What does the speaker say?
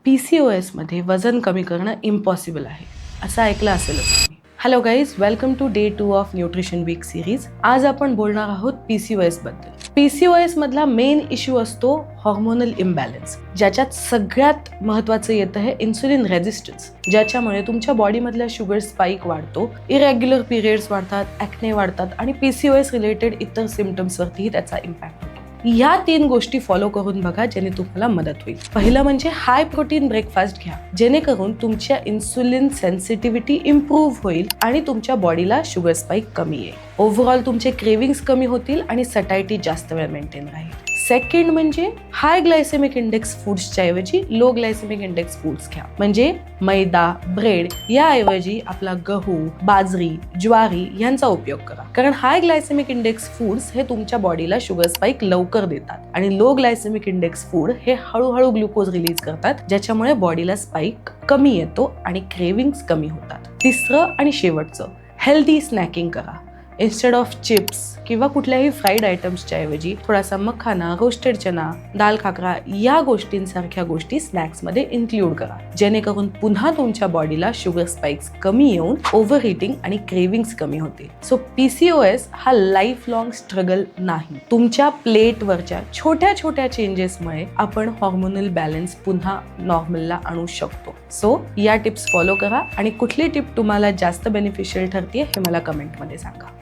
PCOS मध्ये वजन कमी करणं इम्पॉसिबल आहे असं ऐकलं असेलच तुम्ही. Hello guys, welcome to day 2 of nutrition week series. आज आपण बोलणार आहोत PCOS बद्दल. PCOS मधला मेन इश्यू असतो हॉर्मोनल इम्बॅलन्स, ज्याच्यात सगळ्यात महत्वाचं येतं हे इन्सुलिन रेझिस्टन्स, ज्याच्यामुळे तुमच्या बॉडीमधला शुगर स्पाइक वाढतो, इरेग्युलर पिरियड्स वाढतात, ॲक्ने वाढतात आणि PCOS रिलेटेड इतर सिम्पटम्सवरतीही त्याचा इम्पॅक्ट होतो. ह्या 3 गोष्टी फॉलो करून बघा, जेणे तुम्हाला मदत होईल. पहिलं म्हणजे हाय प्रोटीन ब्रेकफास्ट घ्या, जेणेकरून तुमच्या इन्सुलिन सेन्सिटिव्हिटी इम्प्रूव्ह होईल आणि तुमच्या बॉडीला शुगर स्पाइक कमी येईल. ओव्हरऑल तुमचे क्रेविंग्स कमी होतील आणि सटायटी जास्त वेळ मेंटेन राहील. सेकंड म्हणजे हाय ग्लायसेमिक इंडेक्स फूड्सच्या ऐवजी लो ग्लायसेमिक इंडेक्स फूड्स घ्या. म्हणजे मैदा, ब्रेड याऐवजी आपला गहू, बाजरी, ज्वारी यांचा उपयोग करा. कारण हाय ग्लायसेमिक इंडेक्स फूड्स हे तुमच्या बॉडीला शुगर स्पाइक लवकर देतात आणि लो ग्लायसेमिक इंडेक्स फूड हे हळूहळू ग्लुकोज रिलीज करतात, ज्याच्यामुळे बॉडीला स्पाइक कमी येतो आणि क्रेविंग्स कमी होतात. तिसरं आणि शेवटचं, हेल्दी स्नॅकिंग करा. इन्स्टेड ऑफ चिप्स किंवा कुठल्याही फ्राईड आयटम्सच्या ऐवजी थोडासा मखाना, रोस्टेड चना, दाल खाकरा या गोष्टींसारख्या गोष्टी स्नॅक्समध्ये इन्क्लूड करा, जेणेकरून पुन्हा तुमच्या बॉडीला शुगर स्पाइक्स कमी येऊन ओव्हर हिटिंग आणि क्रेविंग्स कमी होतील. सो PCOS हा लाईफ लॉंग स्ट्रगल नाही. तुमच्या प्लेटवरच्या छोट्या छोट्या चेंजेसमुळे आपण हॉर्मोनल बॅलन्स पुन्हा नॉर्मलला आणू शकतो. सो या टिप्स फॉलो करा आणि कुठली टिप तुम्हाला जास्त बेनिफिशियल ठरते हे मला कमेंटमध्ये सांगा.